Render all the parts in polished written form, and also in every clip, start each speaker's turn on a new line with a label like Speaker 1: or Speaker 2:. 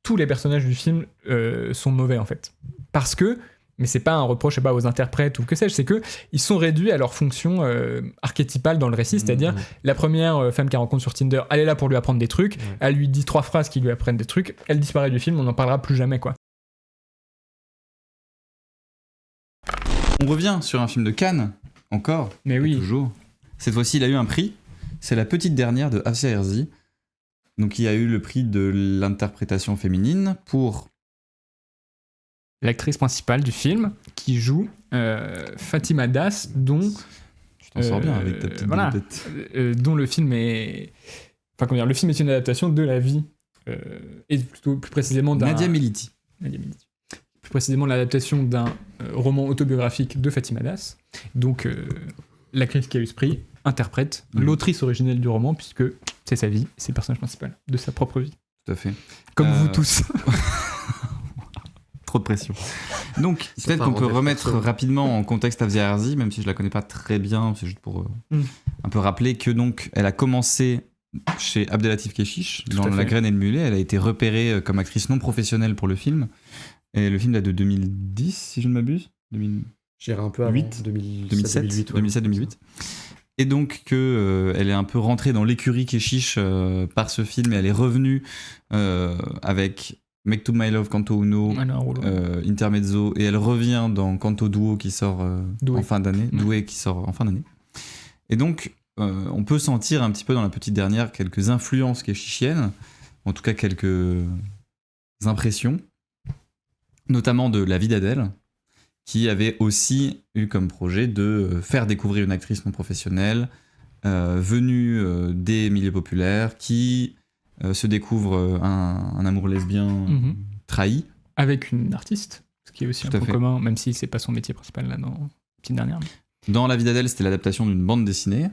Speaker 1: tous les personnages du film sont mauvais en fait. Parce que, mais c'est pas un reproche aux interprètes ou que sais-je, c'est que ils sont réduits à leur fonction archétypale dans le récit, c'est-à-dire la première femme qu'elle rencontre sur Tinder, elle est là pour lui apprendre des trucs, elle lui dit 3 phrases qui lui apprennent des trucs, elle disparaît du film, on n'en parlera plus jamais quoi.
Speaker 2: On revient sur un film de Cannes, encore,
Speaker 1: mais oui.
Speaker 2: Toujours. Cette fois-ci, il a eu un prix, c'est La Petite Dernière de Afia Herzi. Donc il y a eu le prix de l'interprétation féminine pour
Speaker 1: l'actrice principale du film qui joue Fatima Das, dont
Speaker 2: tu t'en sors bien avec ta petite tête.
Speaker 1: Dont le film est le film est une adaptation de la vie et plutôt plus précisément
Speaker 2: Nadia Militi.
Speaker 1: Plus précisément l'adaptation d'un roman autobiographique de Fatima Das. Donc l'actrice qui a eu ce prix interprète l'autrice originelle du roman, puisque c'est sa vie, c'est le personnage principal de sa propre vie.
Speaker 2: Tout à fait.
Speaker 1: Comme vous tous.
Speaker 2: Trop de pression. Donc, peut-être qu'on peut remettre rapidement en contexte Afia Herzi, même si je la connais pas très bien, c'est juste pour un peu rappeler que donc elle a commencé chez Abdelatif Kechiche dans La Graine et le Mulet. Elle a été repérée comme actrice non professionnelle pour le film. Et le film date de 2010, si je ne m'abuse.
Speaker 3: J'irai un peu avant.
Speaker 2: 2007-2008. Et donc elle est un peu rentrée dans l'écurie Kechiche par ce film, et elle est revenue avec Make to My Love, Canto Uno, Intermezzo, et elle revient dans Canto Duo qui sort en fin d'année, Doué qui sort en fin d'année. Et donc on peut sentir un petit peu dans La Petite Dernière quelques influences kechichiennes, en tout cas quelques impressions, notamment de La Vie d'Adèle, qui avait aussi eu comme projet de faire découvrir une actrice non professionnelle venue des milieux populaires, qui se découvre un amour lesbien trahi.
Speaker 1: Avec une artiste, ce qui est aussi un point commun, même si c'est pas son métier principal là dans La Petite Dernière.
Speaker 2: Dans La Vie d'Adèle, c'était l'adaptation d'une bande dessinée.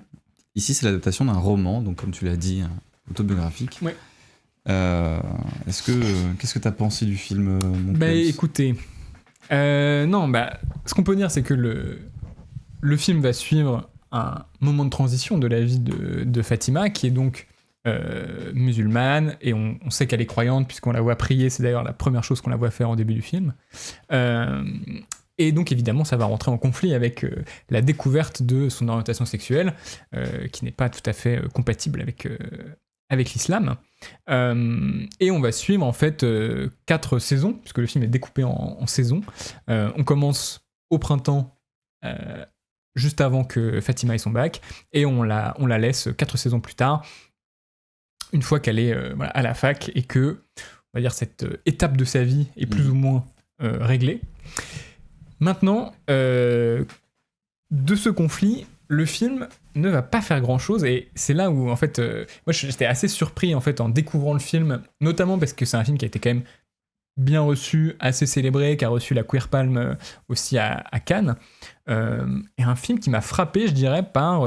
Speaker 2: Ici, c'est l'adaptation d'un roman, donc comme tu l'as dit, autobiographique.
Speaker 1: Ouais.
Speaker 2: Qu'est-ce que t'as pensé du film, mon Klaus ?
Speaker 1: Écoutez... ce qu'on peut dire, c'est que le film va suivre un moment de transition de la vie de Fatima, qui est donc musulmane, et on sait qu'elle est croyante puisqu'on la voit prier, c'est d'ailleurs la première chose qu'on la voit faire au début du film. Et donc évidemment, ça va rentrer en conflit avec la découverte de son orientation sexuelle, qui n'est pas tout à fait compatible avec l'islam. Et on va suivre en fait 4 saisons, puisque le film est découpé en saisons. On commence au printemps, juste avant que Fatima ait son bac, et on la laisse 4 saisons plus tard, une fois qu'elle est à la fac, et que, on va dire, cette étape de sa vie est plus ou moins réglée. Maintenant, de ce conflit, le film ne va pas faire grand chose, et c'est là où en fait moi j'étais assez surpris en fait en découvrant le film, notamment parce que c'est un film qui a été quand même bien reçu, assez célébré, qui a reçu la Queer Palm aussi à Cannes, et un film qui m'a frappé, je dirais, par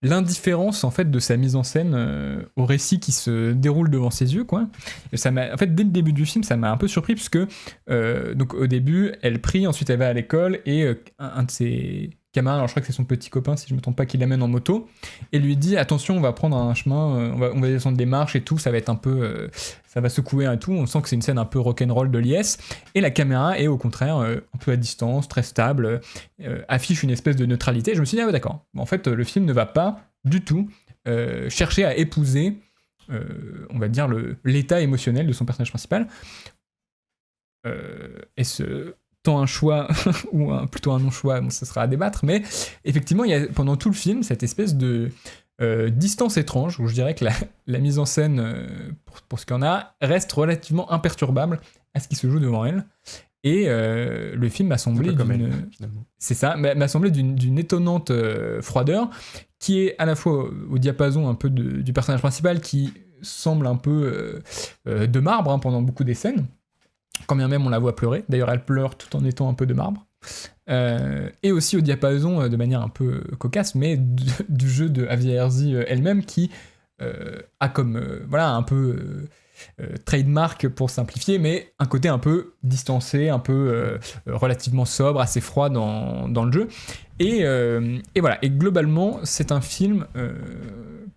Speaker 1: l'indifférence en fait de sa mise en scène au récit qui se déroule devant ses yeux, quoi. Et ça m'a, en fait, dès le début du film, ça m'a un peu surpris, puisque donc au début elle prie, ensuite elle va à l'école, et un de ses camarade, alors je crois que c'est son petit copain si je me trompe pas, qui l'amène en moto, et lui dit attention, on va prendre un chemin, on va descendre des marches et tout, ça va être un peu ça va secouer et tout, on sent que c'est une scène un peu rock'n'roll de liesse, et la caméra est au contraire un peu à distance, très stable, affiche une espèce de neutralité. Je me suis dit d'accord, en fait le film ne va pas du tout chercher à épouser on va dire l'état émotionnel de son personnage principal, et un choix ou plutôt un non-choix, bon, ça sera à débattre, mais effectivement il y a pendant tout le film cette espèce de distance étrange, où je dirais que la mise en scène pour ce qu'il y en a reste relativement imperturbable à ce qui se joue devant elle, et le film m'a semblé m'a semblé d'une étonnante froideur, qui est à la fois au diapason un peu du personnage principal, qui semble un peu de marbre pendant beaucoup des scènes, quand bien même on la voit pleurer. D'ailleurs, elle pleure tout en étant un peu de marbre. Et aussi au diapason, de manière un peu cocasse, mais du jeu de Afia Herzi elle-même, qui a comme, un peu trademark pour simplifier, mais un côté un peu distancé, un peu relativement sobre, assez froid dans le jeu. Et voilà. Et globalement, c'est un film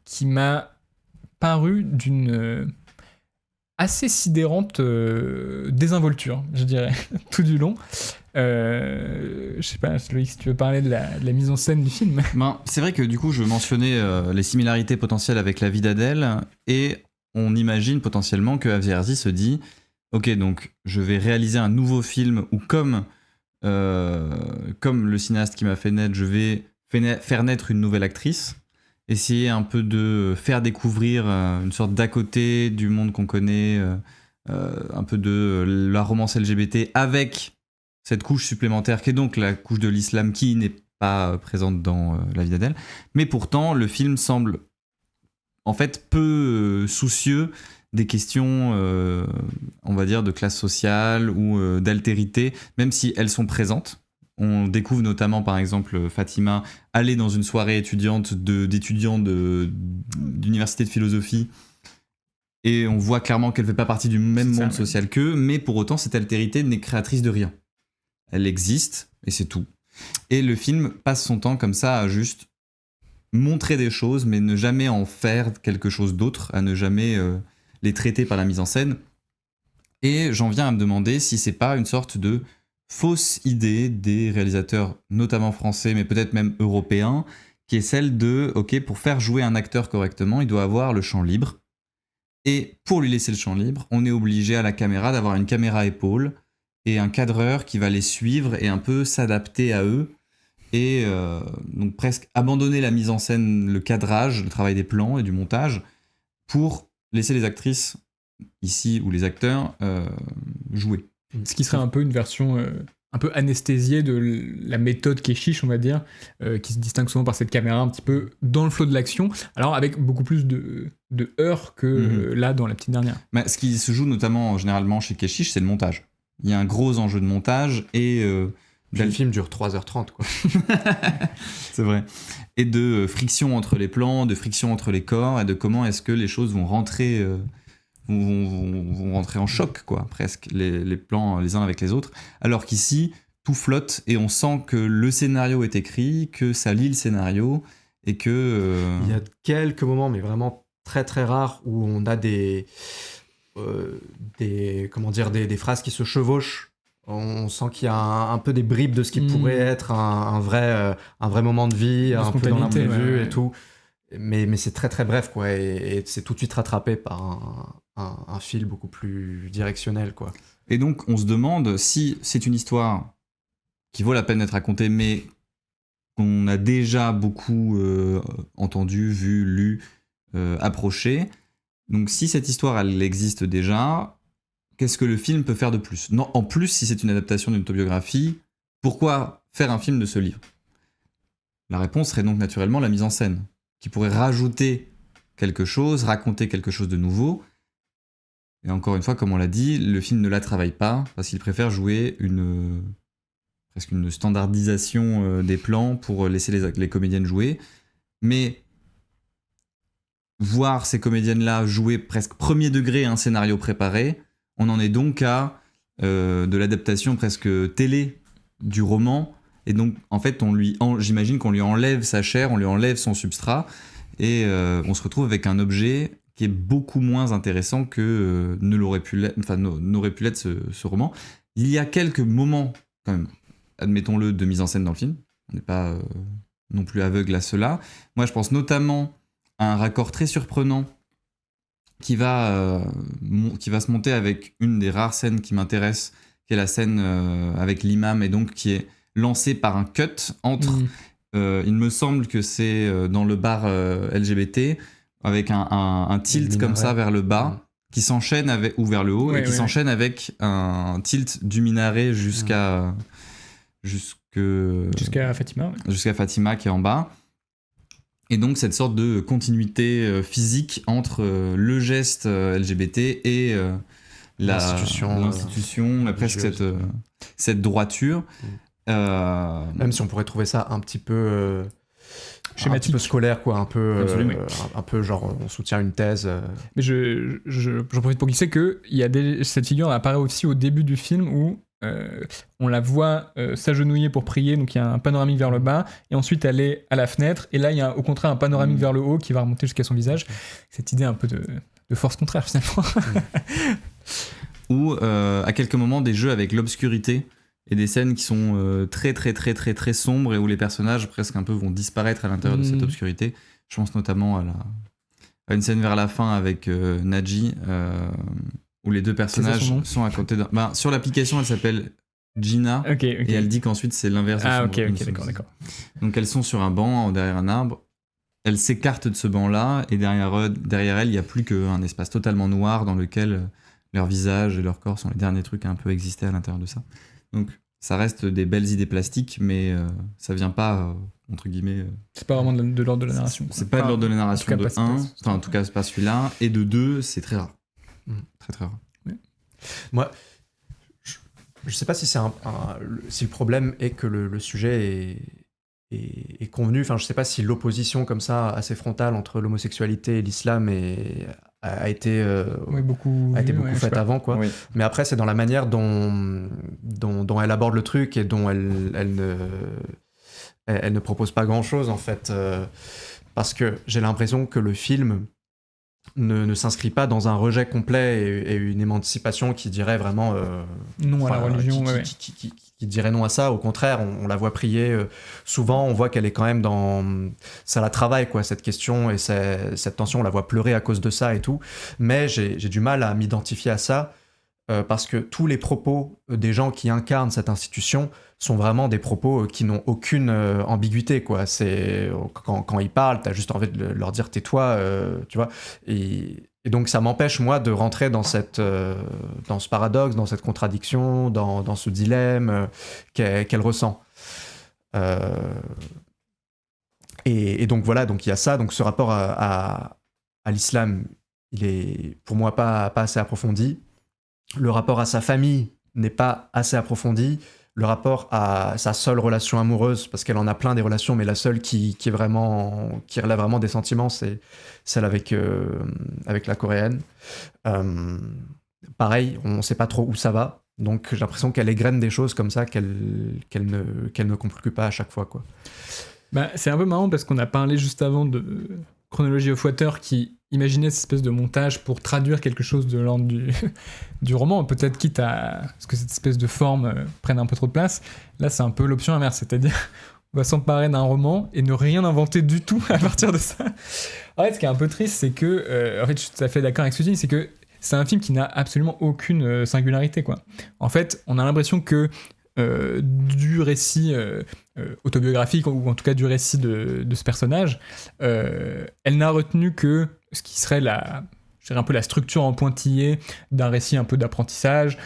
Speaker 1: qui m'a paru d'une assez sidérante désinvolture, je dirais, tout du long. Je sais pas, Loïc, si tu veux parler de la mise en scène du film.
Speaker 2: C'est vrai que du coup, je mentionnais les similarités potentielles avec La vie d'Adèle, et on imagine potentiellement que Avierzi se dit « Ok, donc je vais réaliser un nouveau film où comme le cinéaste qui m'a fait naître, je vais faire naître une nouvelle actrice, essayer un peu de faire découvrir une sorte d'à côté du monde qu'on connaît, un peu de la romance LGBT avec cette couche supplémentaire qui est donc la couche de l'islam qui n'est pas présente dans La vie d'Adèle. Mais pourtant, le film semble en fait peu soucieux des questions, on va dire, de classe sociale ou d'altérité, même si elles sont présentes. On découvre notamment, par exemple, Fatima aller dans une soirée étudiante d'étudiants d'université de philosophie, et on voit clairement qu'elle ne fait pas partie du même monde social qu'eux, mais pour autant, cette altérité n'est créatrice de rien. Elle existe, et c'est tout. Et le film passe son temps comme ça à juste montrer des choses, mais ne jamais en faire quelque chose d'autre, à ne jamais les traiter par la mise en scène. Et j'en viens à me demander si c'est pas une sorte de fausse idée des réalisateurs, notamment français, mais peut-être même européens, qui est celle de, ok, pour faire jouer un acteur correctement, il doit avoir le champ libre. Et pour lui laisser le champ libre, on est obligé à la caméra d'avoir une caméra épaule et un cadreur qui va les suivre et un peu s'adapter à eux. Et donc presque abandonner la mise en scène, le cadrage, le travail des plans et du montage, pour laisser les actrices, ici, ou les acteurs, jouer.
Speaker 1: Ce qui serait un peu une version un peu anesthésiée de la méthode Keshish, on va dire, qui se distingue souvent par cette caméra un petit peu dans le flot de l'action, alors avec beaucoup plus de heurts que là dans la petite dernière.
Speaker 2: Mais ce qui se joue notamment généralement chez Keshish, c'est le montage. Il y a un gros enjeu de montage et...
Speaker 3: le film dure 3h30, quoi.
Speaker 2: C'est vrai. Et de friction entre les plans, de friction entre les corps, et de comment est-ce que les choses vont rentrer... vont rentrer en choc, quoi, presque, les plans les uns avec les autres, alors qu'ici, tout flotte et on sent que le scénario est écrit, que ça lit le scénario, et que...
Speaker 3: Il y a quelques moments, mais vraiment très très rares, où on a des phrases qui se chevauchent. On sent qu'il y a un peu des bribes de ce qui pourrait être un vrai moment de vie, un peu dans la vue et tout. Mais c'est très très bref, quoi, et c'est tout de suite rattrapé par un fil beaucoup plus directionnel, quoi.
Speaker 2: Et donc on se demande si c'est une histoire qui vaut la peine d'être racontée, mais qu'on a déjà beaucoup entendu, vu, lu, approché. Donc si cette histoire elle existe déjà, qu'est-ce que le film peut faire de plus ? Non, en plus, si c'est une adaptation d'une autobiographie, pourquoi faire un film de ce livre ? La réponse serait donc naturellement la mise en scène, qui pourrait rajouter quelque chose, raconter quelque chose de nouveau. Et encore une fois, comme on l'a dit, le film ne la travaille pas, parce qu'il préfère jouer presque une standardisation des plans pour laisser les comédiennes jouer. Mais voir ces comédiennes-là jouer presque premier degré un scénario préparé, on en est donc à de l'adaptation presque télé du roman. Et donc, en fait, j'imagine qu'on lui enlève sa chair, on lui enlève son substrat, et on se retrouve avec un objet qui est beaucoup moins intéressant que n'aurait pu l'être ce roman. Il y a quelques moments, quand même, admettons-le, de mise en scène dans le film. On n'est pas non plus aveugle à cela. Moi, je pense notamment à un raccord très surprenant qui va se monter avec une des rares scènes qui m'intéresse, qui est la scène avec l'imam, et donc qui est lancée par un cut entre... il me semble que c'est dans le bar LGBT, avec un tilt comme ça vers le bas, qui s'enchaîne avec, ou vers le haut, et qui s'enchaîne avec un tilt du minaret jusqu'à
Speaker 1: Fatima. Ouais.
Speaker 2: Jusqu'à Fatima qui est en bas. Et donc cette sorte de continuité physique entre le geste LGBT et l'institution, presque cette droiture.
Speaker 3: Même si on pourrait trouver ça un petit peu schématique, un peu scolaire, quoi, un peu genre on soutient une thèse.
Speaker 1: Mais j'en profite pour glisser que cette figure apparaît aussi au début du film où on la voit s'agenouiller pour prier, donc il y a un panoramique vers le bas, et ensuite elle est à la fenêtre, et là il y a au contraire un panoramique vers le haut qui va remonter jusqu'à son visage. Cette idée un peu force contraire finalement.
Speaker 2: Ou à quelques moments des jeux avec l'obscurité et des scènes qui sont très très très très très sombres et où les personnages presque un peu vont disparaître à l'intérieur de cette obscurité. Je pense notamment à une scène vers la fin avec Nadji où les deux personnages sont à côté d'un... sur l'application, elle s'appelle Gina et elle dit qu'ensuite c'est l'inverse.
Speaker 1: D'accord.
Speaker 2: Donc elles sont sur un banc derrière un arbre. Elle s'écarte de ce banc-là et derrière elle, il n'y a plus qu'un espace totalement noir dans lequel leur visage et leur corps sont les derniers trucs à un peu exister à l'intérieur de ça. Donc ça reste des belles idées plastiques, mais ça vient pas, entre guillemets...
Speaker 1: c'est pas vraiment de l'ordre de la narration.
Speaker 2: C'est pas de l'ordre de la narration de 1, en tout cas c'est pas celui-là, et de 2, c'est très rare. Très très rare.
Speaker 3: Oui. Moi, je sais pas si si le problème est que le sujet est convenu. Enfin, je sais pas si l'opposition comme ça assez frontale entre l'homosexualité et l'islam a été beaucoup faite avant, quoi. Oui. Mais après, c'est dans la manière dont elle aborde le truc et dont elle ne propose pas grand chose en fait, parce que j'ai l'impression que le film ne s'inscrit pas dans un rejet complet et une émancipation qui dirait vraiment
Speaker 1: non à la religion,
Speaker 3: qui dirait non à ça. Au contraire, on la voit prier souvent, on voit qu'elle est quand même ça la travaille, quoi, cette question et cette tension, on la voit pleurer à cause de ça et tout, mais j'ai du mal à m'identifier à ça parce que tous les propos des gens qui incarnent cette institution sont vraiment des propos qui n'ont aucune ambiguïté, quoi. C'est quand ils parlent, t'as juste envie de leur dire tais-toi, tu vois. Et donc ça m'empêche moi de rentrer dans ce paradoxe, dans cette contradiction, dans ce dilemme qu'elle ressent. Et donc voilà, donc il y a ça, donc ce rapport à l'islam, il est pour moi pas assez approfondi. Le rapport à sa famille n'est pas assez approfondi. Le rapport à sa seule relation amoureuse, parce qu'elle en a plein des relations, mais la seule qui relève vraiment des sentiments, c'est celle avec la coréenne. Pareil, on ne sait pas trop où ça va, donc j'ai l'impression qu'elle égrène des choses comme ça qu'elle ne conclut pas à chaque fois, quoi.
Speaker 1: Bah, c'est un peu marrant parce qu'on a parlé juste avant de Chronology of Water qui imaginait cette espèce de montage pour traduire quelque chose de l'ordre du roman, peut-être quitte à ce que cette espèce de forme prenne un peu trop de place. Là, c'est un peu l'option inverse, c'est-à-dire on va s'emparer d'un roman et ne rien inventer du tout à partir de ça. En fait, ce qui est un peu triste, c'est que, en fait, je suis tout à fait d'accord avec ce que tu dis, c'est que c'est un film qui n'a absolument aucune singularité, quoi. En fait, on a l'impression que du récit autobiographique, ou en tout cas du récit de ce personnage, elle n'a retenu que ce qui serait un peu la structure en pointillé d'un récit un peu d'apprentissage,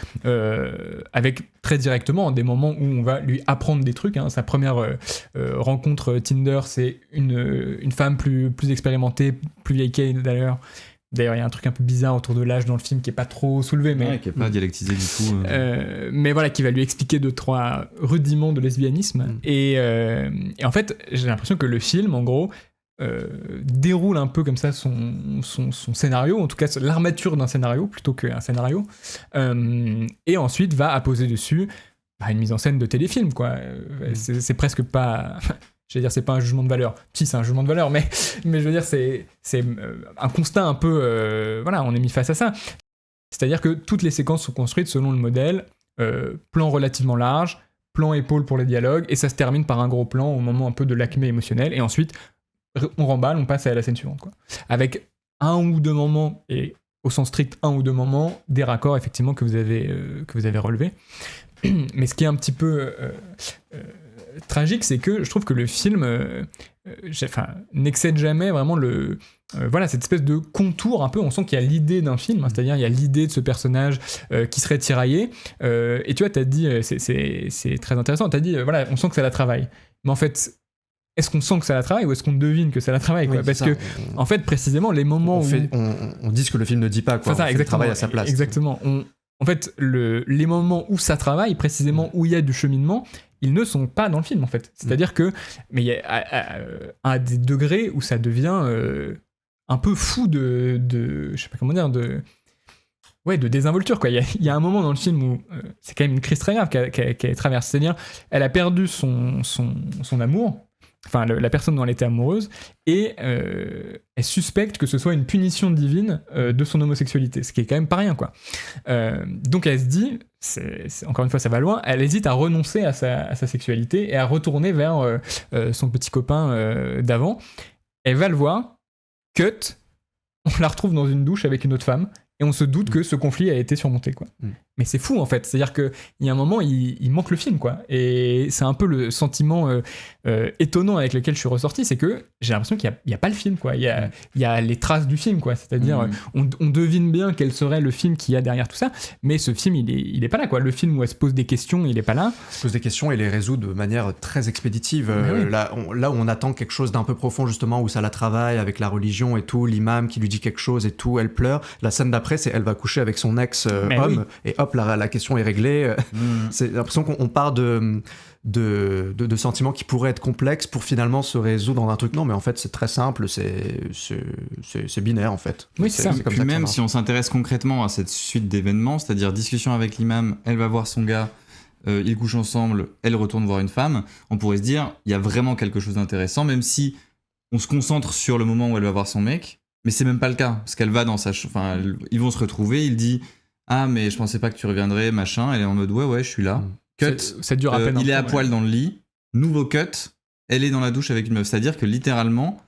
Speaker 1: avec très directement des moments où on va lui apprendre des trucs. Sa première rencontre Tinder, c'est une femme plus expérimentée, plus vieille qu'elle d'ailleurs. D'ailleurs, il y a un truc un peu bizarre autour de l'âge dans le film qui est pas trop soulevé, mais
Speaker 2: qui est pas dialectisé du tout.
Speaker 1: Mais voilà, qui va lui expliquer 2-3 rudiments de lesbianisme. Et en fait, j'ai l'impression que le film, en gros, déroule un peu comme ça son scénario, en tout cas l'armature d'un scénario plutôt qu'un scénario, et ensuite va apposer dessus une mise en scène de téléfilm, quoi. C'est presque pas... Je veux dire, c'est pas un jugement de valeur. Si, c'est un jugement de valeur, mais je veux dire, c'est un constat un peu... voilà, on est mis face à ça. C'est-à-dire que toutes les séquences sont construites selon le modèle plan relativement large, plan épaule pour les dialogues, et ça se termine par un gros plan au moment un peu de l'acmé émotionnel, et ensuite, on remballe, on passe à la scène suivante, quoi. Avec un ou deux moments, et au sens strict, un ou deux moments, des raccords, effectivement, que vous avez relevés. Mais ce qui est un petit peu... tragique, c'est que je trouve que le film n'excède jamais vraiment cette espèce de contour un peu. On sent qu'il y a l'idée d'un film, c'est-à-dire il y a l'idée de ce personnage qui serait tiraillé, et tu vois, t'as dit, c'est très intéressant, t'as dit, voilà, on sent que ça la travaille, mais en fait, est-ce qu'on sent que ça la travaille ou est-ce qu'on devine que ça la travaille, quoi? Parce que en fait, précisément, les moments
Speaker 3: on dit ce que le film ne dit pas, quoi.
Speaker 1: Ça,
Speaker 3: on travaille à sa place.
Speaker 1: Exactement. En fait, les moments où ça travaille, précisément où il y a du cheminement, ils ne sont pas dans le film, en fait. C'est-à-dire que... Mais il y a à des degrés où ça devient un peu fou de je sais pas comment dire, de désinvolture, quoi. Il y a un moment dans le film où c'est quand même une crise très grave qu'elle traverse. C'est-à-dire, elle a perdu son amour, la personne dont elle était amoureuse, et elle suspecte que ce soit une punition divine de son homosexualité, ce qui est quand même pas rien, quoi. Donc elle se dit, encore une fois ça va loin, elle hésite à renoncer à sa sexualité et à retourner vers son petit copain d'avant. Elle va le voir, cut, on la retrouve dans une douche avec une autre femme, et on se doute que ce conflit a été surmonté, quoi. Mais c'est fou, en fait. C'est-à-dire qu'il y a un moment, il manque le film, quoi. Et c'est un peu le sentiment étonnant avec lequel je suis ressorti, c'est que j'ai l'impression qu'il n'y a pas le film, quoi. Il y a les traces du film, quoi. C'est-à-dire, on devine bien quel serait le film qu'il y a derrière tout ça, mais ce film, il est pas là, quoi. Le film où elle se pose des questions, il est pas là.
Speaker 3: Elle se pose des questions et les résout de manière très expéditive.
Speaker 1: Oui.
Speaker 3: Là où on attend quelque chose d'un peu profond, justement, où ça la travaille avec la religion et tout, l'imam qui lui dit quelque chose et tout, elle pleure. La scène d'après, c'est elle va coucher avec son ex-homme, et hop, la question est réglée. C'est l'impression qu'on part de sentiments qui pourraient être complexes pour finalement se résoudre dans un truc. Non, mais en fait, c'est très simple, c'est binaire, en fait.
Speaker 1: Oui, c'est ça.
Speaker 2: Et puis même si on s'intéresse concrètement à cette suite d'événements, c'est-à-dire discussion avec l'imam, elle va voir son gars, ils couchent ensemble, elle retourne voir une femme, on pourrait se dire, il y a vraiment quelque chose d'intéressant, même si on se concentre sur le moment où elle va voir son mec, mais c'est même pas le cas, parce qu'elle va dans sa... Enfin, ils vont se retrouver, il dit... Ah, mais je pensais pas que tu reviendrais, machin. Elle est en mode ouais, je suis là. Cut.
Speaker 1: Ça dure à peine.
Speaker 2: Il est à poil dans le lit. Nouveau cut. Elle est dans la douche avec une meuf. C'est-à-dire que littéralement,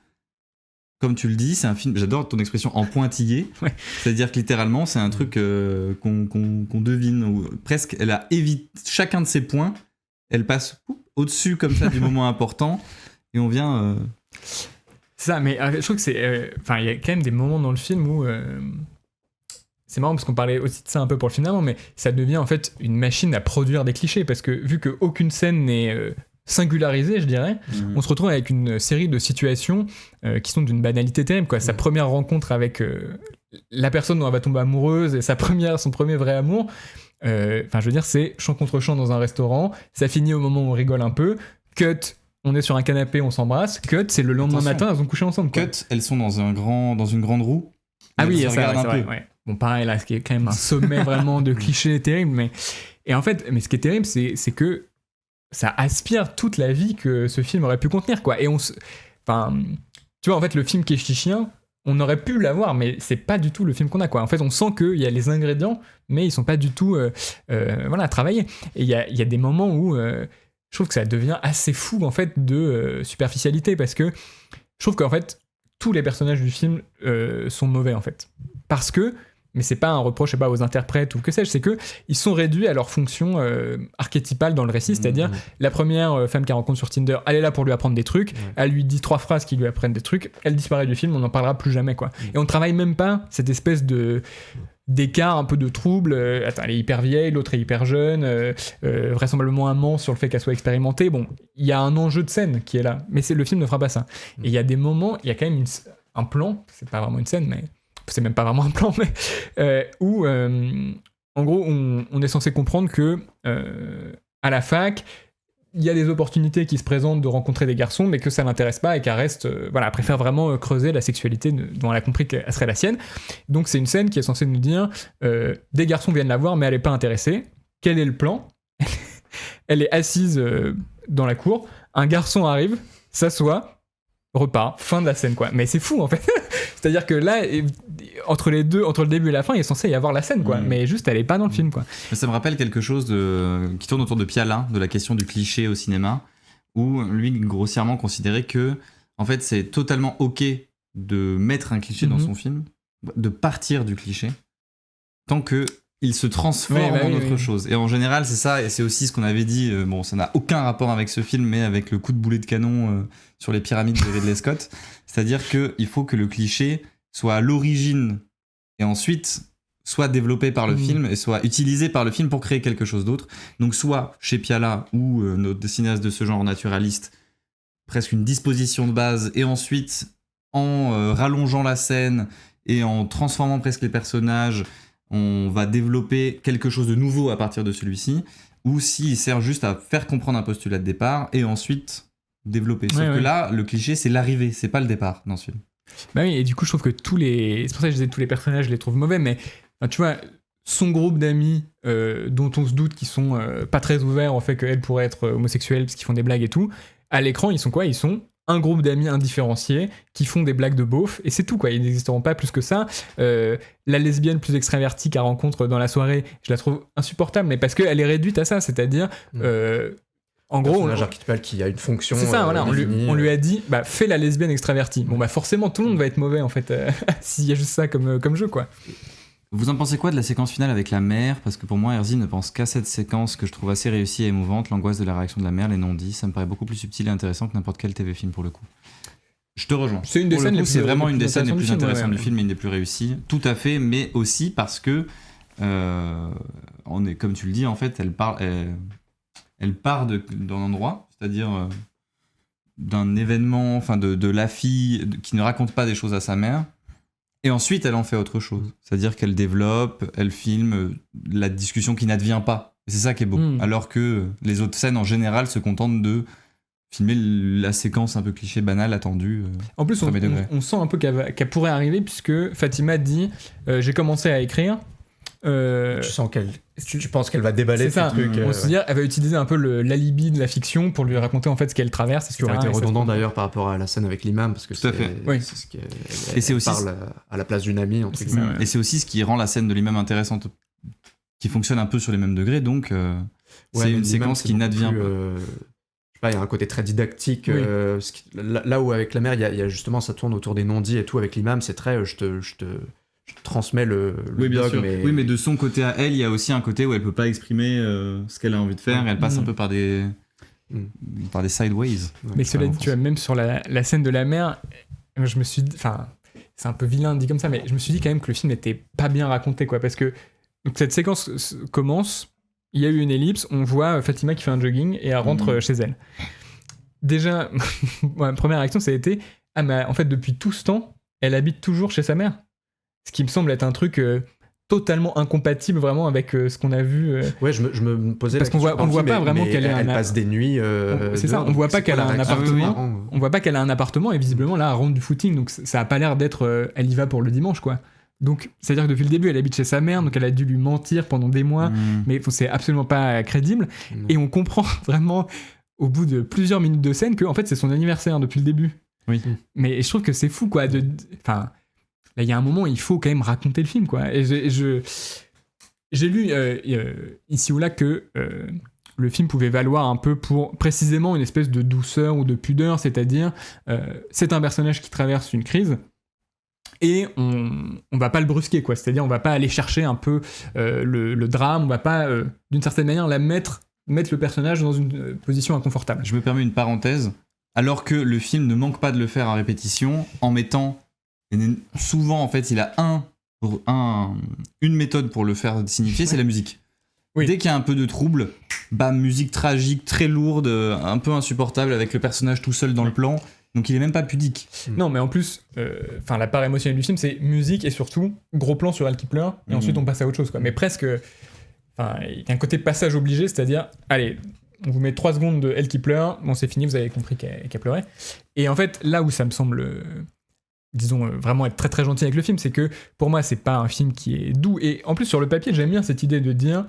Speaker 2: comme tu le dis, c'est un film. J'adore ton expression en pointillé.
Speaker 1: Ouais.
Speaker 2: C'est-à-dire que littéralement, c'est un truc qu'on devine. Ou presque, elle a évité chacun de ses points. Elle passe au-dessus comme ça du moment important. Et on vient.
Speaker 1: C'est ça, mais je trouve que c'est. Enfin, il y a quand même des moments dans le film où. C'est marrant parce qu'on parlait aussi de ça un peu pour le film avant, mais ça devient en fait une machine à produire des clichés, parce que vu qu'aucune scène n'est singularisée, je dirais, on se retrouve avec une série de situations qui sont d'une banalité terrible, quoi. Sa première rencontre avec la personne dont elle va tomber amoureuse et son premier vrai amour, je veux dire, c'est chant contre chant dans un restaurant, ça finit au moment où on rigole un peu, cut, on est sur un canapé, on s'embrasse, cut, c'est le lendemain matin, elles ont couché ensemble, quoi.
Speaker 2: Cut, elles sont dans une grande roue.
Speaker 1: Ah oui, ça, c'est vrai, ouais. Bon, pareil, là, ce qui est quand même un sommet vraiment de clichés terribles, mais ce qui est terrible, c'est que ça aspire toute la vie que ce film aurait pu contenir, quoi. Et tu vois, en fait, le film Keshichien, on aurait pu l'avoir, mais c'est pas du tout le film qu'on a, quoi. En fait, on sent qu'il y a les ingrédients, mais ils sont pas du tout, travaillés. Et il y a des moments où je trouve que ça devient assez fou, en fait, de superficialité, parce que je trouve qu'en fait, tous les personnages du film sont mauvais, en fait. Parce que, mais c'est pas un reproche, je sais pas, aux interprètes ou que sais-je, c'est que ils sont réduits à leur fonction archétypale dans le récit, c'est-à-dire la première femme qu'elle rencontre sur Tinder, elle est là pour lui apprendre des trucs, elle lui dit 3 phrases qui lui apprennent des trucs, elle disparaît du film, on n'en parlera plus jamais, quoi. Et on travaille même pas cette espèce d'écart, un peu de trouble. Attends, elle est hyper vieille, l'autre est hyper jeune, vraisemblablement un ment sur le fait qu'elle soit expérimentée. Bon, il y a un enjeu de scène qui est là, mais le film ne fera pas ça. Et il y a des moments, il y a quand même un plan, c'est pas vraiment une scène, mais c'est même pas vraiment un plan, mais où en gros on est censé comprendre que à la fac il y a des opportunités qui se présentent de rencontrer des garçons, mais que ça l'intéresse pas et qu'elle reste, elle préfère vraiment creuser la sexualité dont elle a compris qu'elle serait la sienne. Donc c'est une scène qui est censée nous dire des garçons viennent la voir, mais elle est pas intéressée. Quel est le plan? Elle est assise dans la cour, un garçon arrive, s'assoit, repart, fin de la scène, quoi. Mais c'est fou, en fait. C'est-à-dire que là, entre le début et la fin, il est censé y avoir la scène, quoi. Mais juste, elle est pas dans le film, quoi.
Speaker 2: Ça me rappelle quelque chose qui tourne autour de Piala, de la question du cliché au cinéma, où lui, grossièrement, considérait que, en fait, c'est totalement OK de mettre un cliché dans son film, de partir du cliché, tant que il se transforme en autre chose. Et en général, c'est ça, et c'est aussi ce qu'on avait dit, ça n'a aucun rapport avec ce film, mais avec le coup de boulet de canon sur les pyramides de Ridley Scott. C'est-à-dire qu'il faut que le cliché soit à l'origine, et ensuite soit développé par le film, et soit utilisé par le film pour créer quelque chose d'autre. Donc soit, chez Piala, ou notre cinéaste de ce genre naturaliste, presque une disposition de base, et ensuite, en rallongeant la scène, et en transformant presque les personnages, on va développer quelque chose de nouveau à partir de celui-ci, ou s'il sert juste à faire comprendre un postulat de départ et ensuite développer. Sauf que là, le cliché, c'est l'arrivée, c'est pas le départ dans ce film.
Speaker 1: Bah oui, et du coup, je trouve que c'est pour ça que je disais tous les personnages, je les trouve mauvais, mais tu vois, son groupe d'amis dont on se doute qu'ils sont pas très ouverts au fait qu'elle pourrait être homosexuelle parce qu'ils font des blagues et tout, À l'écran, ils sont quoi ? Ils sont un groupe d'amis indifférenciés qui font des blagues de beauf, et c'est tout, quoi. Ils n'existeront pas plus que ça. La lesbienne plus extravertie qu'elle rencontre dans la soirée, je la trouve insupportable, mais parce qu'elle est réduite à ça, c'est-à-dire... en gros,
Speaker 3: personnage archétypal qui a une fonction.
Speaker 1: C'est ça, voilà.
Speaker 3: définie,
Speaker 1: On lui a dit, fais la lesbienne extravertie. Bon, forcément, tout le monde va être mauvais, en fait, s'il y a juste ça comme jeu, quoi.
Speaker 2: Vous en pensez quoi de la séquence finale avec la mère ? Parce que pour moi, Herzig ne pense qu'à cette séquence que je trouve assez réussie et émouvante, l'angoisse de la réaction de la mère, les non-dits. Ça me paraît beaucoup plus subtil et intéressant que n'importe quel TV film pour le coup. Je te rejoins.
Speaker 1: C'est une des scènes les plus,
Speaker 2: c'est vraiment une des scènes les plus
Speaker 1: intéressantes
Speaker 2: du film et une des plus réussies. Tout à fait, mais aussi parce que, on est, comme tu le dis, en fait, elle part d'un endroit, c'est-à-dire d'un événement, enfin de la fille qui ne raconte pas des choses à sa mère. Et ensuite, elle en fait autre chose. C'est-à-dire qu'elle développe, elle filme la discussion qui n'advient pas. Et c'est ça qui est beau. Alors que les autres scènes, en général, se contentent de filmer la séquence un peu cliché, banale, attendue.
Speaker 1: En plus, on sent un peu qu'elle pourrait arriver, puisque Fatima dit j'ai commencé à écrire.
Speaker 3: Tu sens tu penses qu'elle va déballer
Speaker 1: ce truc. On se dit, elle va utiliser un peu l'alibi de la fiction pour lui raconter en fait ce qu'elle traverse.
Speaker 3: Ce qui aurait été redondant d'ailleurs par rapport à la scène avec l'imam, parce que c'est ce qu'elle parle à la place d'une amie.
Speaker 2: Et c'est aussi ce qui rend la scène de l'imam intéressante, qui fonctionne un peu sur les mêmes degrés, donc c'est une séquence qui n'advient pas.
Speaker 3: Il y a un côté très didactique. Là où avec la mère, il y a justement, ça tourne autour des non-dits et tout. Avec l'imam, c'est très je te transmets le dogme.
Speaker 2: Oui, mais de son côté à elle, il y a aussi un côté où elle peut pas exprimer ce qu'elle a envie de faire. Elle passe un peu par des sideways.
Speaker 1: Mais cela dit, tu vois, même sur la scène de la mère, je me suis dit, enfin, c'est un peu vilain dit comme ça, mais je me suis dit quand même que le film n'était pas bien raconté, quoi, parce que donc, cette séquence commence, il y a eu une ellipse, on voit Fatima qui fait un jogging et elle rentre chez elle. Déjà, ma première réaction, ça a été, mais en fait, depuis tout ce temps, elle habite toujours chez sa mère. Ce qui me semble être un truc totalement incompatible vraiment avec ce qu'on a vu.
Speaker 3: Ouais, je me posais
Speaker 1: parce
Speaker 3: la question.
Speaker 1: Parce qu'on voit pas vraiment qu'elle
Speaker 3: passe des nuits.
Speaker 1: C'est ça, on voit pas qu'elle a un appartement. On voit pas qu'elle a un appartement et visiblement là, elle rentre du footing, donc ça a pas l'air d'être. Elle y va pour le dimanche, quoi. Donc, c'est-à-dire que depuis le début, elle habite chez sa mère, donc elle a dû lui mentir pendant des mois, mais c'est absolument pas crédible. Et on comprend vraiment au bout de plusieurs minutes de scène que en fait c'est son anniversaire depuis le début.
Speaker 2: Oui.
Speaker 1: Mais je trouve que c'est fou, quoi. Enfin. Là, il y a un moment, il faut quand même raconter le film, quoi. Et j'ai lu ici ou là que le film pouvait valoir un peu pour précisément une espèce de douceur ou de pudeur, c'est-à-dire c'est un personnage qui traverse une crise et on va pas le brusquer, quoi. C'est-à-dire on va pas aller chercher un peu le drame, on va pas d'une certaine manière mettre le personnage dans une position inconfortable.
Speaker 2: Je me permets une parenthèse, alors que le film ne manque pas de le faire à répétition en mettant souvent, en fait, il a une méthode pour le faire signifier, c'est la musique. Oui. Dès qu'il y a un peu de trouble, musique tragique, très lourde, un peu insupportable, avec le personnage tout seul dans le plan. Donc il est même pas pudique.
Speaker 1: Non, mais en plus, la part émotionnelle du film, c'est musique et surtout gros plan sur elle qui pleure, et ensuite on passe à autre chose, quoi. Mais presque, il y a un côté passage obligé, c'est-à-dire, allez, on vous met 3 secondes de elle qui pleure, bon c'est fini, vous avez compris qu'elle pleurait. Et en fait, là où ça me semble... disons vraiment être très très gentil avec le film, c'est que pour moi c'est pas un film qui est doux, et en plus sur le papier j'aime bien cette idée de dire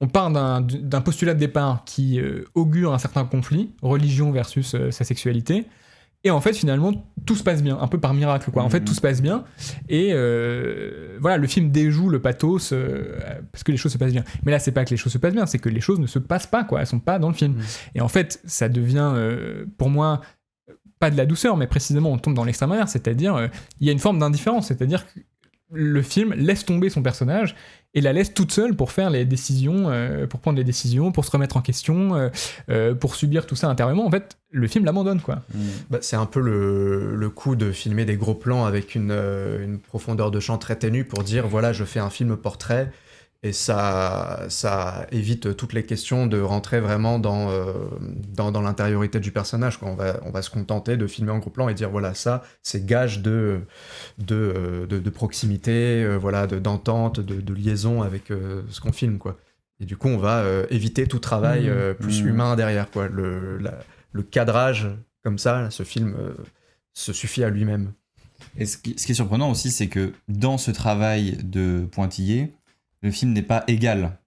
Speaker 1: on part d'un postulat de départ qui augure un certain conflit, religion versus sa sexualité, et en fait finalement tout se passe bien, un peu par miracle, quoi. En fait tout se passe bien, et voilà, le film déjoue le pathos parce que les choses se passent bien, mais là c'est pas que les choses se passent bien, c'est que les choses ne se passent pas, quoi. Elles sont pas dans le film, et en fait ça devient pour moi pas de la douceur, mais précisément on tombe dans l'extrême inverse, c'est-à-dire il y a une forme d'indifférence, c'est-à-dire que le film laisse tomber son personnage et la laisse toute seule pour faire les décisions, pour prendre les décisions, pour se remettre en question, pour subir tout ça intérieurement. En fait, le film l'abandonne, quoi.
Speaker 3: C'est un peu le coup de filmer des gros plans avec une profondeur de champ très ténue pour dire voilà, je fais un film portrait. Et ça évite toutes les questions de rentrer vraiment dans l'intériorité du personnage, quoi. On va se contenter de filmer en gros plan et dire voilà, ça c'est gage de proximité, voilà, d'entente, de liaison avec ce qu'on filme, quoi. Et du coup on va éviter tout travail plus humain derrière, quoi. Le cadrage comme ça, ce film se suffit à lui-même.
Speaker 2: Et ce qui est surprenant aussi, c'est que dans ce travail de pointillé, le film n'est pas égal,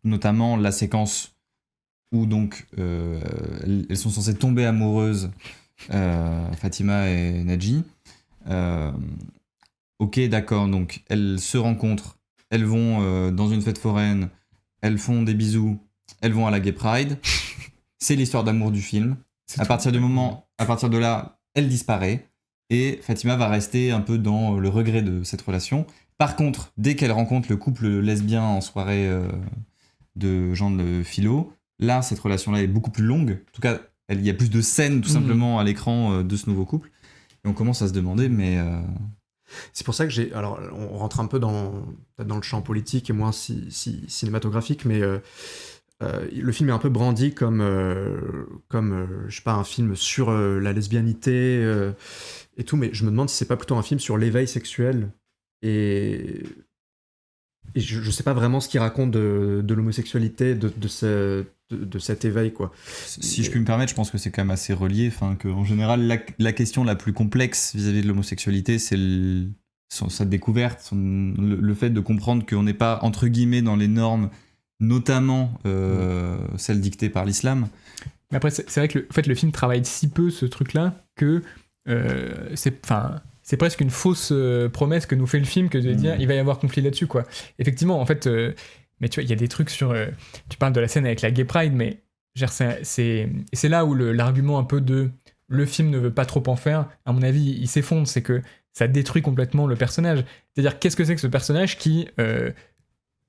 Speaker 2: notamment la séquence où donc elles sont censées tomber amoureuses, Fatima et Nadji. Ok, d'accord, donc elles se rencontrent, elles vont dans une fête foraine, elles font des bisous, elles vont à la Gay Pride. C'est l'histoire d'amour du film. À partir de là, elle disparaît et Fatima va rester un peu dans le regret de cette relation. Par contre, dès qu'elle rencontre le couple lesbien en soirée de gens de philo, là, cette relation-là est beaucoup plus longue. En tout cas, il y a plus de scènes tout simplement à l'écran de ce nouveau couple. Et on commence à se demander, mais...
Speaker 3: C'est pour ça que alors, on rentre un peu dans le champ politique et moins si cinématographique, mais le film est un peu brandi comme je sais pas, un film sur la lesbianité et tout, mais je me demande si c'est pas plutôt un film sur l'éveil sexuel et je sais pas vraiment ce qu'il raconte de l'homosexualité, de cet éveil, quoi.
Speaker 2: Si je puis me permettre, je pense que c'est quand même assez relié, qu'en général, la question la plus complexe vis-à-vis de l'homosexualité, c'est sa découverte, le fait de comprendre qu'on n'est pas, entre guillemets, dans les normes, notamment celles dictées par l'islam.
Speaker 1: Mais après, c'est vrai que le film travaille si peu ce truc-là que c'est presque une fausse promesse que nous fait le film que de dire il va y avoir conflit là-dessus, quoi. Effectivement, en fait, mais tu vois, il y a des trucs sur... tu parles de la scène avec la Gay Pride, mais c'est là où l'argument un peu de le film ne veut pas trop en faire, à mon avis, il s'effondre, c'est que ça détruit complètement le personnage. C'est-à-dire, qu'est-ce que c'est que ce personnage qui...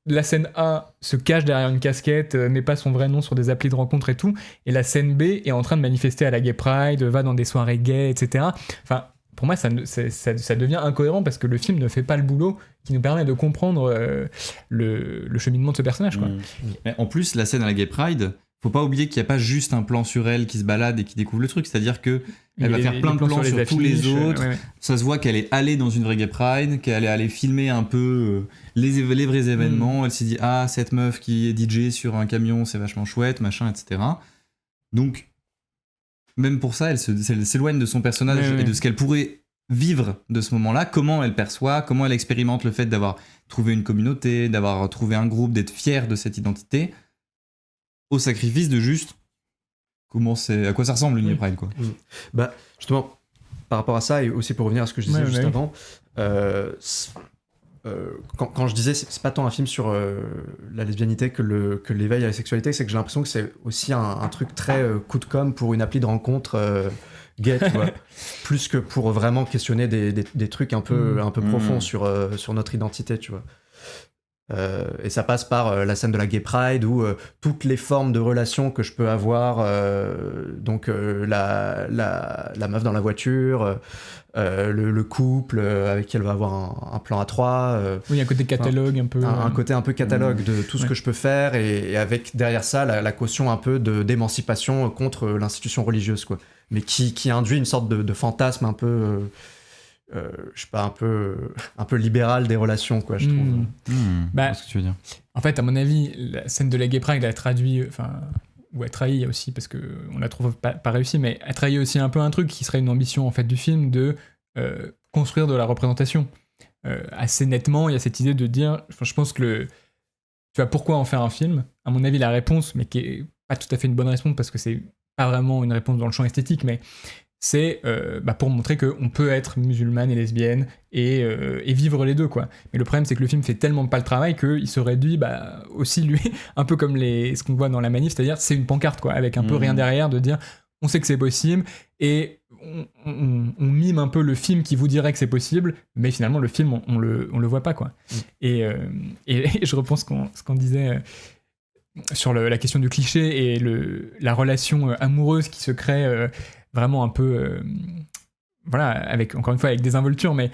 Speaker 1: la scène A se cache derrière une casquette, met pas son vrai nom sur des applis de rencontre et tout, et la scène B est en train de manifester à la Gay Pride, va dans des soirées gays, etc. Enfin, pour moi, ça devient incohérent parce que le film ne fait pas le boulot qui nous permet de comprendre le cheminement de ce personnage, quoi.
Speaker 2: Mais en plus, la scène à la Gay Pride, faut pas oublier qu'il n'y a pas juste un plan sur elle qui se balade et qui découvre le truc, c'est-à-dire que elle va faire plein de plans sur tous les autres. Ouais. Ça se voit qu'elle est allée dans une vraie Gay Pride, qu'elle est allée filmer un peu les vrais événements. Elle s'est dit, ah, cette meuf qui est DJ sur un camion, c'est vachement chouette, machin, etc. Donc, même pour ça, elle s'éloigne de son personnage et de ce qu'elle pourrait vivre de ce moment-là, comment elle perçoit, comment elle expérimente le fait d'avoir trouvé une communauté, d'avoir trouvé un groupe, d'être fière de cette identité, au sacrifice de juste à quoi ça ressemble une Gay Pride, quoi.
Speaker 3: Bah, justement, par rapport à ça, et aussi pour revenir à ce que je disais juste avant, quand je disais c'est pas tant un film sur la lesbianité que l'éveil à la sexualité, c'est que j'ai l'impression que c'est aussi un truc très coup de com' pour une appli de rencontre gay, tu vois. Plus que pour vraiment questionner des trucs un peu profonds sur notre identité, tu vois. Et ça passe par la scène de la Gay Pride où toutes les formes de relations que je peux avoir, donc la meuf dans la voiture, le couple avec qui elle va avoir un plan à trois.
Speaker 1: Oui, un côté catalogue un peu.
Speaker 3: Un côté un peu catalogue de tout ce que je peux faire et avec derrière ça la caution un peu d'émancipation contre l'institution religieuse, quoi. Mais qui induit une sorte de fantasme un peu... je sais pas, un peu libéral des relations, quoi, je trouve.
Speaker 2: Qu'est-ce que tu veux dire ?
Speaker 1: En fait, à mon avis, la scène de la Gay Pride, elle a traduit, ou elle trahit aussi, parce qu'on la trouve pas réussie, mais elle trahit aussi un peu un truc qui serait une ambition en fait du film de construire de la représentation. Assez nettement, il y a cette idée de dire, je pense que tu vois, pourquoi en faire un film ? À mon avis, la réponse, mais qui est pas tout à fait une bonne réponse, parce que c'est pas vraiment une réponse dans le champ esthétique, mais c'est pour montrer qu'on peut être musulmane et lesbienne et vivre les deux, quoi. Mais le problème, c'est que le film fait tellement pas le travail qu'il se réduit aussi, lui, un peu comme ce qu'on voit dans la manif, c'est-à-dire c'est une pancarte, quoi, avec un peu rien derrière, de dire on sait que c'est possible et on mime un peu le film qui vous dirait que c'est possible, mais finalement le film on le voit pas, quoi. Et je repense ce qu'on disait sur la question du cliché et la relation amoureuse qui se crée vraiment un peu encore une fois avec des involtures, mais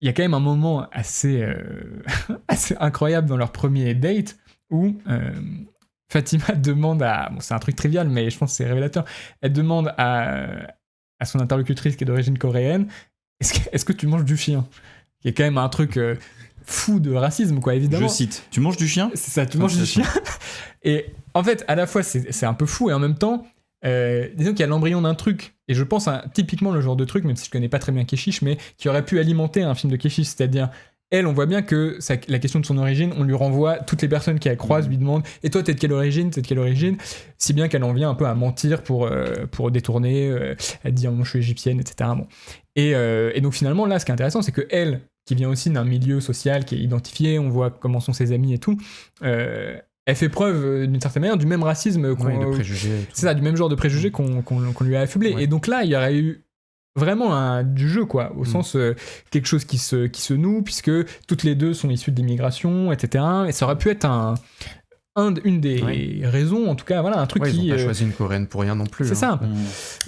Speaker 1: il y a quand même un moment assez incroyable dans leur premier date où Fatima demande c'est un truc trivial, mais je pense que c'est révélateur, elle demande à son interlocutrice qui est d'origine coréenne, est-ce que tu manges du chien, qui est quand même un truc fou de racisme, quoi, évidemment.
Speaker 2: Je cite, tu manges du chien ?
Speaker 1: C'est ça, tu manges du chien. Et en fait, à la fois c'est un peu fou et en même temps disons qu'il y a l'embryon d'un truc, et je pense à typiquement le genre de truc, même si je connais pas très bien Keshish, mais qui aurait pu alimenter un film de Keshish, c'est-à-dire elle, on voit bien que la question de son origine, on lui renvoie, toutes les personnes qu'elle croise lui demandent « Et toi, t'es de quelle origine ? Si bien qu'elle en vient un peu à mentir pour détourner, elle dit « je suis égyptienne, etc. » Bon. Et donc finalement, là, ce qui est intéressant, c'est que elle, qui vient aussi d'un milieu social qui est identifié, on voit comment sont ses amis et tout, elle fait preuve, d'une certaine manière, du même racisme,
Speaker 3: de préjugés.
Speaker 1: C'est ça, du même genre de préjugés qu'on lui a affublé. Ouais. Et donc là, il y aurait eu vraiment du jeu, quoi, au sens quelque chose qui se noue, puisque toutes les deux sont issues de l'immigration, etc. Et ça aurait pu être une des raisons, en tout cas, voilà, un truc qui...
Speaker 3: Ils n'ont pas choisi une coréenne pour rien non plus.
Speaker 1: C'est ça.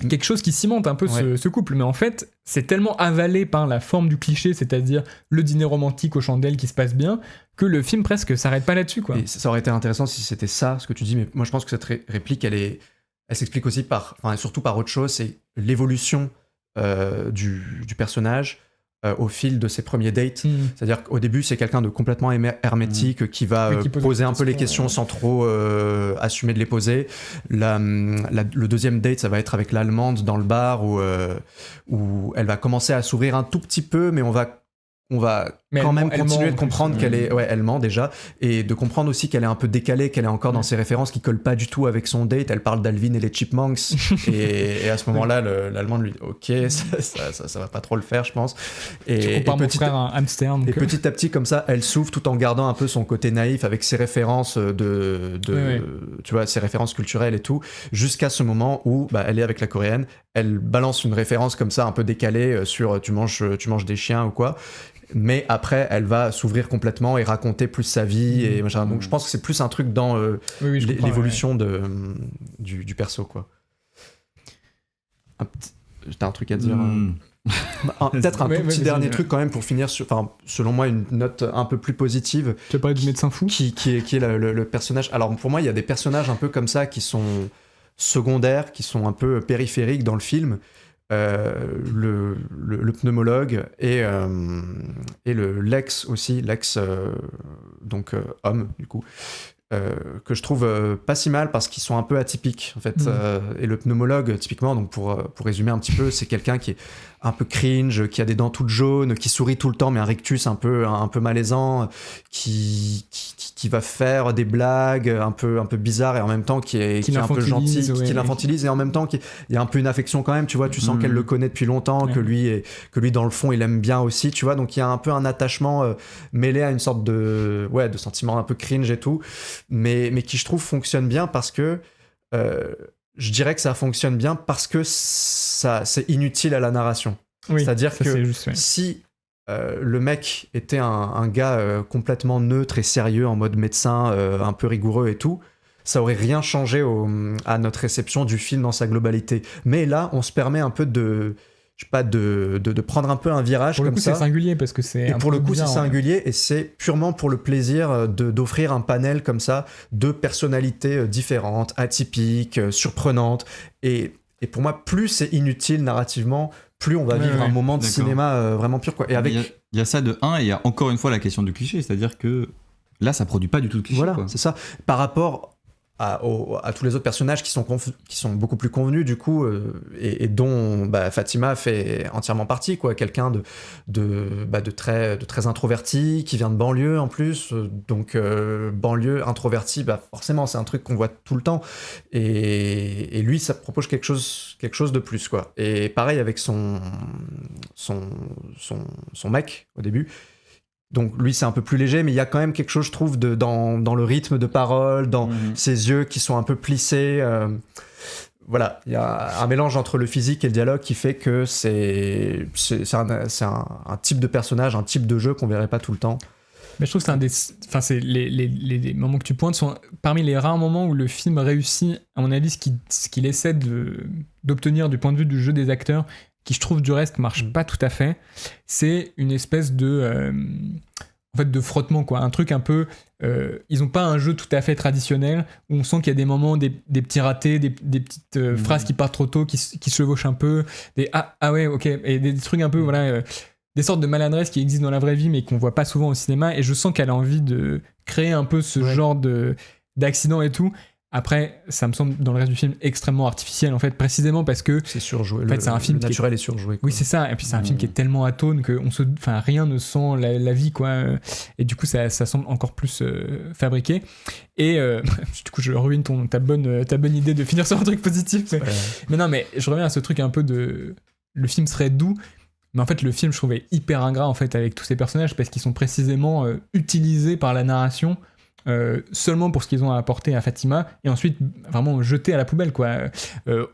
Speaker 1: Quelque chose qui cimente un peu ce couple. Mais en fait, c'est tellement avalé par la forme du cliché, c'est-à-dire le dîner romantique aux chandelles qui se passe bien, que le film presque s'arrête pas là-dessus, quoi.
Speaker 3: Et ça aurait été intéressant si c'était ça, ce que tu dis, mais moi je pense que cette réplique, elle s'explique aussi surtout par autre chose, c'est l'évolution du personnage au fil de ses premiers dates. C'est-à-dire qu'au début, c'est quelqu'un de complètement hermétique qui va poser un peu les questions sans trop assumer de les poser. Le deuxième date, ça va être avec l'Allemande dans le bar où elle va commencer à s'ouvrir un tout petit peu, mais on va quand même continuer de comprendre qu'elle est... Ouais, elle ment déjà. Et de comprendre aussi qu'elle est un peu décalée, qu'elle est encore dans ses références qui collent pas du tout avec son date. Elle parle d'Alvin et les Chipmunks. et à ce moment-là, l'Allemande lui dit « Ok, ça va pas trop le faire, je pense. »
Speaker 1: Et petit frère un hamster.
Speaker 3: Et petit à petit, comme ça, elle s'ouvre tout en gardant un peu son côté naïf avec ses références tu vois, ses références culturelles et tout, jusqu'à ce moment où elle est avec la coréenne. Elle balance une référence comme ça, un peu décalée sur tu manges des chiens ou quoi. Mais après, elle va s'ouvrir complètement et raconter plus sa vie. Et machin. Donc, je pense que c'est plus un truc dans l'évolution du perso, quoi. T'as un truc à dire peut-être un tout petit dernier truc quand même pour finir sur, selon moi, une note un peu plus positive.
Speaker 1: Tu as parlé du médecin fou
Speaker 3: qui est le personnage. Alors, pour moi, il y a des personnages un peu comme ça qui sont secondaires, qui sont un peu périphériques dans le film. Le pneumologue et l'ex homme du coup que je trouve pas si mal parce qu'ils sont un peu atypiques en fait. Et le pneumologue typiquement, donc pour résumer un petit peu, c'est quelqu'un qui est un peu cringe, qui a des dents toutes jaunes, qui sourit tout le temps mais un rictus un peu malaisant, qui va faire des blagues un peu bizarres et en même temps qui est un peu gentil, qui l'infantilise et en même temps il y a un peu une affection quand même, tu vois, tu sens qu'elle le connaît depuis longtemps, que lui dans le fond il aime bien aussi, tu vois, donc il y a un peu un attachement mêlé à une sorte de sentiment un peu cringe et tout, mais qui je trouve fonctionne bien parce que je dirais que ça fonctionne bien parce que c'est inutile à la narration. C'est-à-dire que si le mec était un gars complètement neutre et sérieux en mode médecin, un peu rigoureux et tout, ça aurait rien changé à notre réception du film dans sa globalité. Mais là, on se permet un peu de prendre un peu un virage comme ça.
Speaker 1: Pour le coup, c'est singulier parce que c'est.
Speaker 3: Et pour le coup, c'est singulier et c'est purement pour le plaisir d'offrir un panel comme ça de personnalités différentes, atypiques, surprenantes. Et pour moi, plus c'est inutile narrativement, plus on va vivre un moment de cinéma vraiment pur, quoi. Et avec...
Speaker 2: Il y a ça de 1 et il y a encore une fois la question du cliché, c'est-à-dire que là, ça produit pas du tout de cliché.
Speaker 3: Voilà,
Speaker 2: quoi.
Speaker 3: C'est ça. Par rapport à tous les autres personnages qui sont beaucoup plus convenus du coup et dont Fatima fait entièrement partie, quoi. Quelqu'un de très introverti qui vient de banlieue en plus, donc banlieue introverti, forcément c'est un truc qu'on voit tout le temps et lui ça propose quelque chose de plus, quoi. Et pareil avec son mec au début. Donc lui c'est un peu plus léger, mais il y a quand même quelque chose, je trouve, dans le rythme de parole, dans ses yeux qui sont un peu plissés. Voilà, il y a un mélange entre le physique et le dialogue qui fait que c'est un type de personnage, un type de jeu qu'on verrait pas tout le temps.
Speaker 1: Mais je trouve que c'est les moments que tu pointes sont parmi les rares moments où le film réussit, à mon avis, ce qu'il essaie d'obtenir du point de vue du jeu des acteurs, qui je trouve du reste marche pas tout à fait. C'est une espèce de frottement, quoi. Un truc un peu... ils ont pas un jeu tout à fait traditionnel où on sent qu'il y a des moments, des petits ratés, des petites phrases qui partent trop tôt, qui se chevauchent un peu, des ah ouais, ok, et des trucs un peu, des sortes de maladresses qui existent dans la vraie vie mais qu'on voit pas souvent au cinéma, et je sens qu'elle a envie de créer un peu ce genre d'accident et tout, Après, ça me semble dans le reste du film extrêmement artificiel en fait, précisément parce que
Speaker 3: c'est surjoué.
Speaker 1: En fait, c'est un film
Speaker 3: le naturel est surjoué. Quoi.
Speaker 1: Oui, c'est ça. Et puis c'est un film qui est tellement atone que rien ne sent la vie, quoi. Et du coup, ça semble encore plus fabriqué. Et du coup, je ruine ta bonne idée de finir sur un truc positif. Mais non, mais je reviens à ce truc un peu de le film serait doux. Mais en fait, le film, je trouvais hyper ingrat en fait avec tous ces personnages parce qu'ils sont précisément utilisés par la narration. Seulement pour ce qu'ils ont à apporter à Fatima et ensuite vraiment jetés à la poubelle quoi.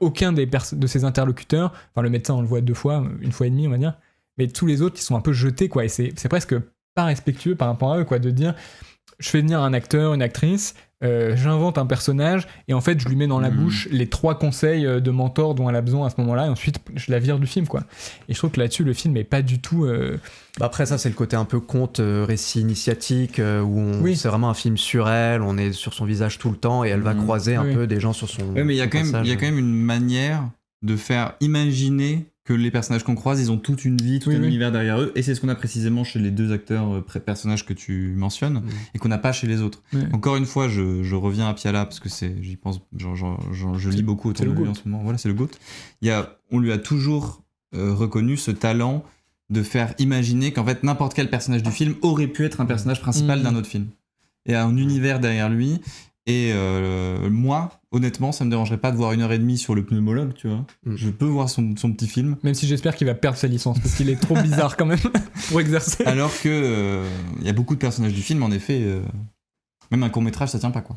Speaker 1: Aucun de ses interlocuteurs, enfin le médecin on le voit 2 fois, 1 fois et demie on va dire, mais tous les autres ils sont un peu jetés quoi et c'est presque pas respectueux par rapport à eux quoi de dire je fais venir un acteur, une actrice, j'invente un personnage et en fait je lui mets dans la bouche les 3 conseils de mentor dont elle a besoin à ce moment-là et ensuite je la vire du film quoi. Et je trouve que là-dessus le film est pas du tout
Speaker 3: après ça c'est le côté un peu conte récit initiatique où c'est vraiment un film sur elle, on est sur son visage tout le temps et elle va croiser un peu des gens sur son
Speaker 2: mais il y a quand même une manière de faire imaginer que les personnages qu'on croise, ils ont toute une vie, tout un univers derrière eux, et c'est ce qu'on a précisément chez les 2 acteurs personnages que tu mentionnes, et qu'on n'a pas chez les autres. Encore une fois, je reviens à Piala, parce que j'y pense, je lis beaucoup autour de lui en ce moment. Voilà, c'est le GOAT. On lui a toujours reconnu ce talent de faire imaginer qu'en fait, n'importe quel personnage du film aurait pu être un personnage principal d'un autre film. Et un univers derrière lui, et moi, honnêtement, ça me dérangerait pas de voir 1h30 sur le pneumologue, tu vois. Je peux voir son petit film.
Speaker 1: Même si j'espère qu'il va perdre sa licence, parce qu'il est trop bizarre quand même pour exercer.
Speaker 2: Alors que y a beaucoup de personnages du film, en effet, même un court-métrage, ça tient pas, quoi.